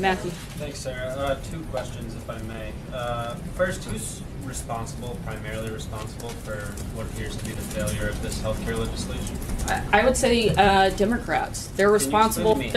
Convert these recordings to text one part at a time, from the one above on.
Matthew. Thanks, Sarah. Two questions, if I may. First, who's primarily responsible for what appears to be the failure of this healthcare legislation? I would say Democrats. They're responsible. Given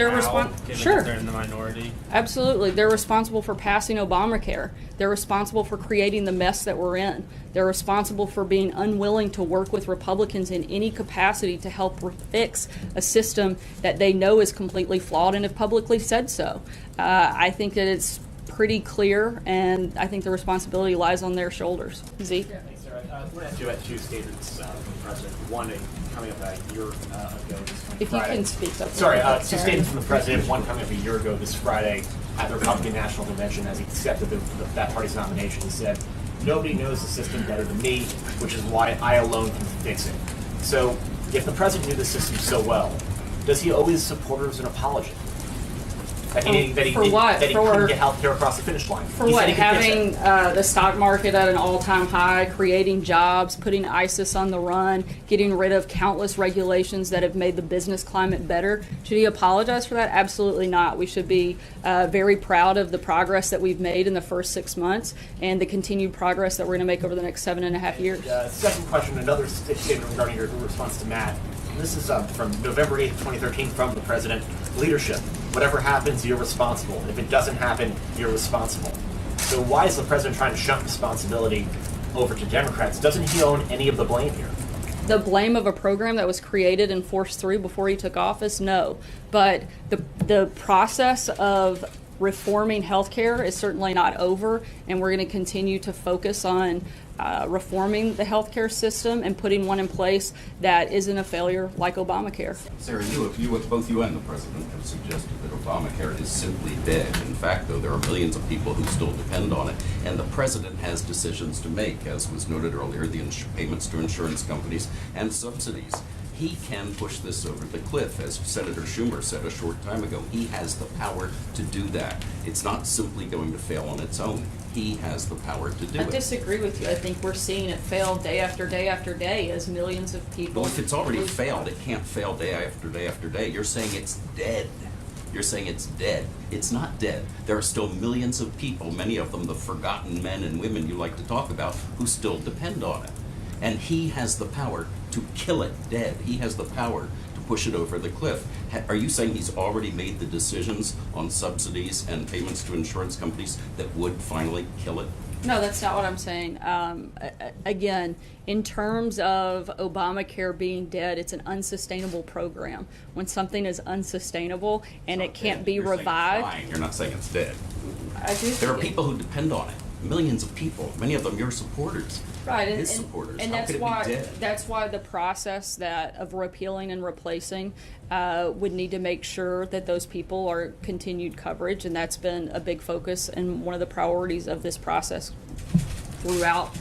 Sure. that they're in the minority. Absolutely. They're responsible for passing Obamacare. They're responsible for creating the mess that we're in. They're responsible for being unwilling to work with Republicans in any capacity to help fix a system that they know is completely flawed and have publicly said so. I think that it's pretty clear, and I think the responsibility lies on their shoulders. Zeke? Yeah, thanks, Sarah. I want to ask you about two statements from the president. One coming up a year ago this If Friday. you can speak up. Sorry, two statements from the president. One coming up a year ago this Friday at the Republican National Convention as he accepted that party's nomination. He said, "Nobody knows the system better than me, which is why I alone can fix it." So, if the president knew the system so well, does he owe his supporters an apology? That he couldn't get health care across the finish line. For what? Having the stock market at an all-time high, creating jobs, putting ISIS on the run, getting rid of countless regulations that have made the business climate better. Should he apologize for that? Absolutely not. We should be very proud of the progress that we've made in the first 6 months and the continued progress that we're going to make over the next 7.5 years. Second question, another statement regarding your response to Matt. This is from November 8th, 2013 from the president. Leadership. Whatever happens, you're responsible. If it doesn't happen, you're responsible. So why is the president trying to shunt responsibility over to Democrats? Doesn't he own any of the blame here? The blame of a program that was created and forced through before he took office? No. But the process of reforming healthcare is certainly not over, and we're going to continue to focus on reforming the healthcare system and putting one in place that isn't a failure like Obamacare. Sarah, both you and the president have suggested that Obamacare is simply dead. In fact, though, there are millions of people who still depend on it, and the president has decisions to make, as was noted earlier, the payments to insurance companies and subsidies. He can push this over the cliff, as Senator Schumer said a short time ago. He has the power to do that. It's not simply going to fail on its own. He has the power to do it. I disagree with you. I think we're seeing it fail day after day after day as millions of people. Well, if it's already failed, it can't fail day after day after day. You're saying it's dead. You're saying it's dead. It's not dead. There are still millions of people, many of them the forgotten men and women you like to talk about, who still depend on it. And he has the power to kill it dead. He has the power to push it over the cliff. Are you saying he's already made the decisions on subsidies and payments to insurance companies that would finally kill it? No, that's not what I'm saying. Again, in terms of Obamacare being dead, it's an unsustainable program. When something is unsustainable and it can't be revived. You're not saying it's dead. I do. There are people who depend on it. Millions of people. Many of them your supporters. Right, his supporters. And How that's could it why be dead? that's why the process of repealing and replacing would need to make sure that those people are continued coverage, and that's been a big focus and one of the priorities of this process throughout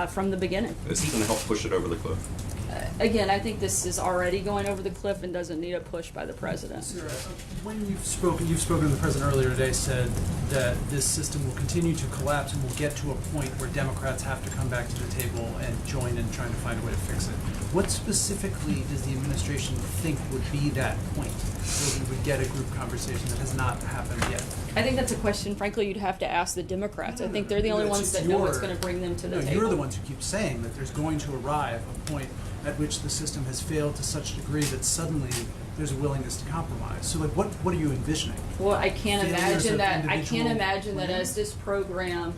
from the beginning. Is he going to help push it over the cliff? Again, I think this is already going over the cliff and doesn't need a push by the president. Sarah, when you've spoken to the president earlier today, said that this system will continue to collapse and will get to a point where Democrats have to come back to the table and join in trying to find a way to fix it. What specifically does the administration think would be that point where we would get a group conversation that has not happened yet? I think that's a question, frankly, you'd have to ask the Democrats. I think they're the only ones that know what's going to bring them to the table. You're the ones who keep saying that there's going to arrive a point at which the system has failed to such a degree that suddenly there's a willingness to compromise. So, like, what are you envisioning? Well, I can't Failures imagine of that. I individual can't imagine that plans? as this program,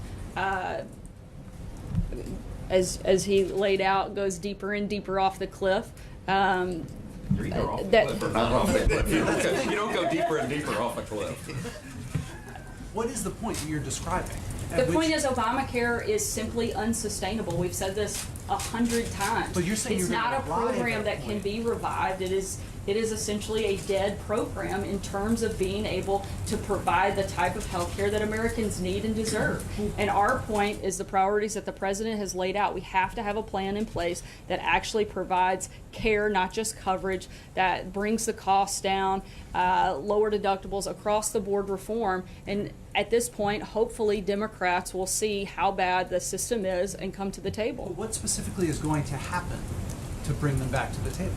as he laid out, goes deeper and deeper off the cliff. You're either off the cliff or not off the cliff. You don't go deeper and deeper off a cliff. What is the point that you're describing? The point is Obamacare is simply unsustainable. We've said this 100 times. But you're saying it's you're not a gonna revive program that that can point. be revived. It is essentially a dead program in terms of being able to provide the type of health care that Americans need and deserve. And our point is the priorities that the president has laid out. We have to have a plan in place that actually provides care, not just coverage, that brings the costs down, lower deductibles, across the board reform. And at this point, hopefully Democrats will see how bad the system is and come to the table. What specifically is going to happen to bring them back to the table?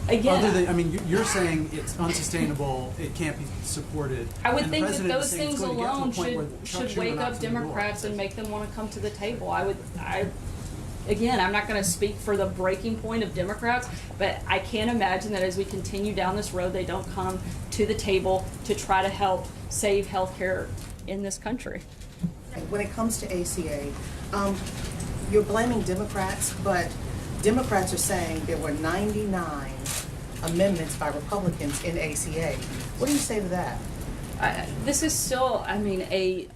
Again, Other than, I mean, you're saying it's unsustainable, it can't be supported. I would and the think that president is those saying it's things going to get to a alone point where Chuck should Schumer wake knocks up on the door. Democrats and make them want to come to the table. Again, I'm not going to speak for the breaking point of Democrats, but I can't imagine that as we continue down this road, they don't come to the table to try to help save healthcare in this country. When it comes to ACA, you're blaming Democrats, but Democrats are saying there were 99 amendments by Republicans in ACA. What do you say to that? This is still, a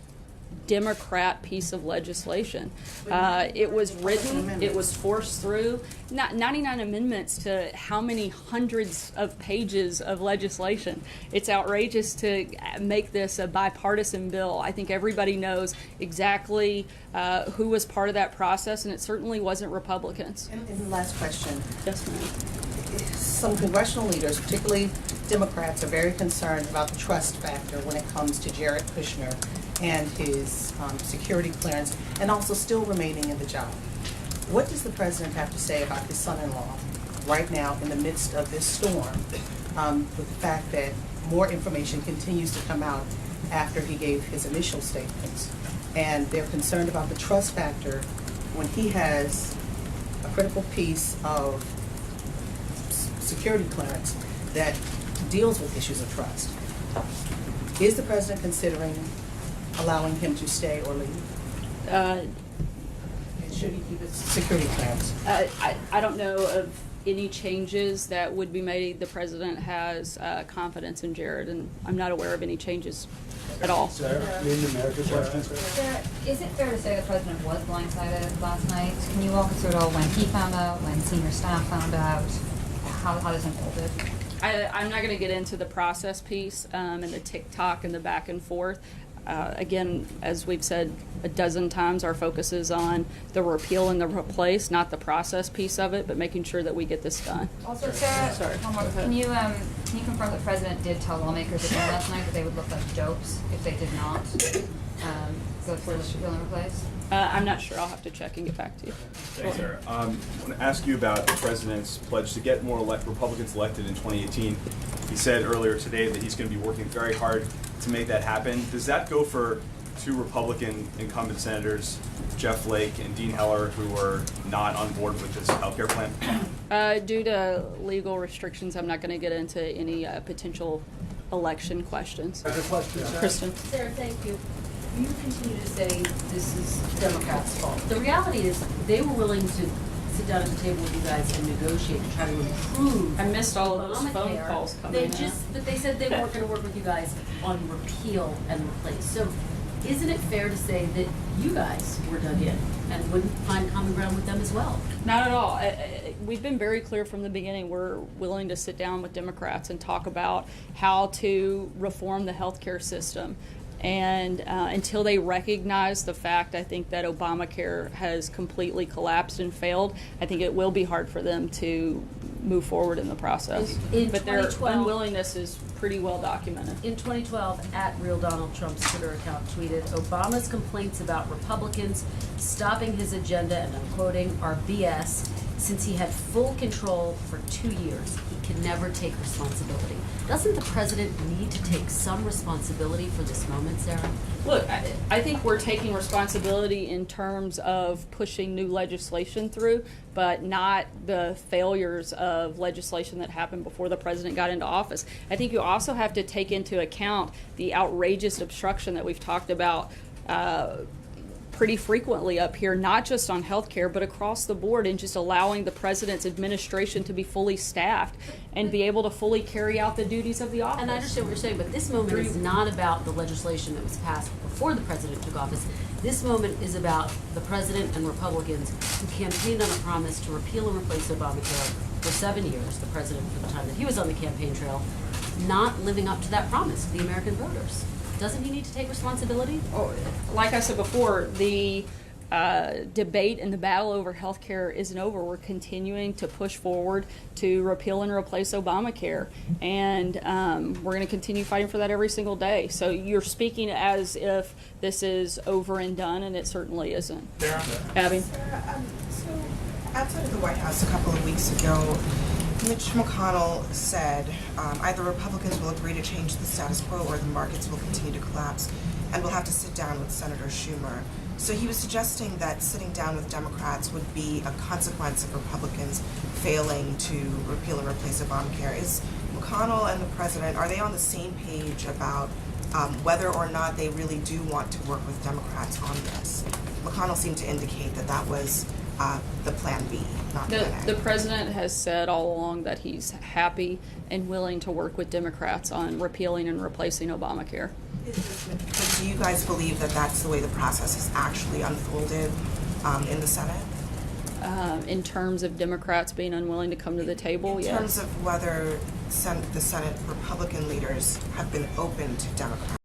Democrat piece of legislation. It was written, it was forced through. Not 99 amendments to how many hundreds of pages of legislation. It's outrageous to make this a bipartisan bill. I think everybody knows exactly who was part of that process, and it certainly wasn't Republicans. And the last question. Yes, ma'am. Some congressional leaders, particularly Democrats, are very concerned about the trust factor when it comes to Jared Kushner and his security clearance, and also still remaining in the job. What does the president have to say about his son-in-law right now in the midst of this storm, with the fact that more information continues to come out after he gave his initial statements? And they're concerned about the trust factor when he has a critical piece of security clearance that deals with issues of trust. Is the president considering allowing him to stay or leave? And should he keep his security clearance? I don't know of any changes that would be made. The president has confidence in Jared, and I'm not aware of any changes at all. Sarah, Sarah, is it fair to say the president was blindsided last night? Can you walk us through it all, when he found out, when senior staff found out, how this unfolded? I'm not going to get into the process piece and the TikTok and the back and forth. Again, as we've said a dozen times, our focus is on the repeal and the replace, not the process piece of it, but making sure that we get this done. Also, Sarah, Sorry. one more. Can you confirm the president did tell lawmakers again last night that they would look like dopes if they did not go for the repeal and replace? I'm not sure. I'll have to check and get back to you. Thanks, Sarah. I want to ask you about the president's pledge to get more Republicans elected in 2018. He said earlier today that he's going to be working very hard to make that happen. Does that go for two Republican incumbent senators, Jeff Flake and Dean Heller, who are not on board with this healthcare plan? Due to legal restrictions, I'm not going to get into any potential election questions. Kristen. Sarah, thank you. You continue to say this is Democrats' fault. The reality is they were willing to sit down at the table with you guys and negotiate to try to improve. I missed all of those phone Obamacare. calls coming They in. but they said they weren't going to work with you guys on repeal and replace. So isn't it fair to say that you guys were dug in and wouldn't find common ground with them as well? Not at all. We've been very clear from the beginning. We're willing to sit down with Democrats and talk about how to reform the healthcare system. And until they recognize the fact, I think, that Obamacare has completely collapsed and failed, I think it will be hard for them to move forward in the process. In But their 2012 unwillingness is pretty well documented. In 2012, at Real Donald Trump's Twitter account tweeted, Obama's complaints about Republicans stopping his agenda, and I'm quoting, are BS. Since he had full control for 2 years, he can never take responsibility. Doesn't the president need to take some responsibility for this moment, Sarah? Look, I think we're taking responsibility in terms of pushing new legislation through, but not the failures of legislation that happened before the president got into office. I think you also have to take into account the outrageous obstruction that we've talked about pretty frequently up here, not just on healthcare, but across the board, and just allowing the president's administration to be fully staffed and be able to fully carry out the duties of the office. And I understand what you're saying, but this moment is not about the legislation that was passed before the president took office. This moment is about the president and Republicans who campaigned on a promise to repeal and replace Obamacare for 7 years, the president for the time that he was on the campaign trail, not living up to that promise to the American voters. Doesn't he need to take responsibility? Like I said before, the debate and the battle over health care isn't over. We're continuing to push forward to repeal and replace Obamacare, and we're going to continue fighting for that every single day. So you're speaking as if this is over and done, and it certainly isn't. Sarah? Abby? So Outside of the White House a couple of weeks ago, Mitch McConnell said either Republicans will agree to change the status quo or the markets will continue to collapse, and we'll have to sit down with Senator Schumer. So he was suggesting that sitting down with Democrats would be a consequence of Republicans failing to repeal and replace Obamacare. Is McConnell and the president, are they on the same page about whether or not they really do want to work with Democrats on this? McConnell seemed to indicate that that was the plan B, not plan A. The president has said all along that he's happy and willing to work with Democrats on repealing and replacing Obamacare. But do you guys believe that that's the way the process has actually unfolded in the Senate? In terms of Democrats being unwilling to come to the table, yes. In terms of whether the Senate Republican leaders have been open to Democrats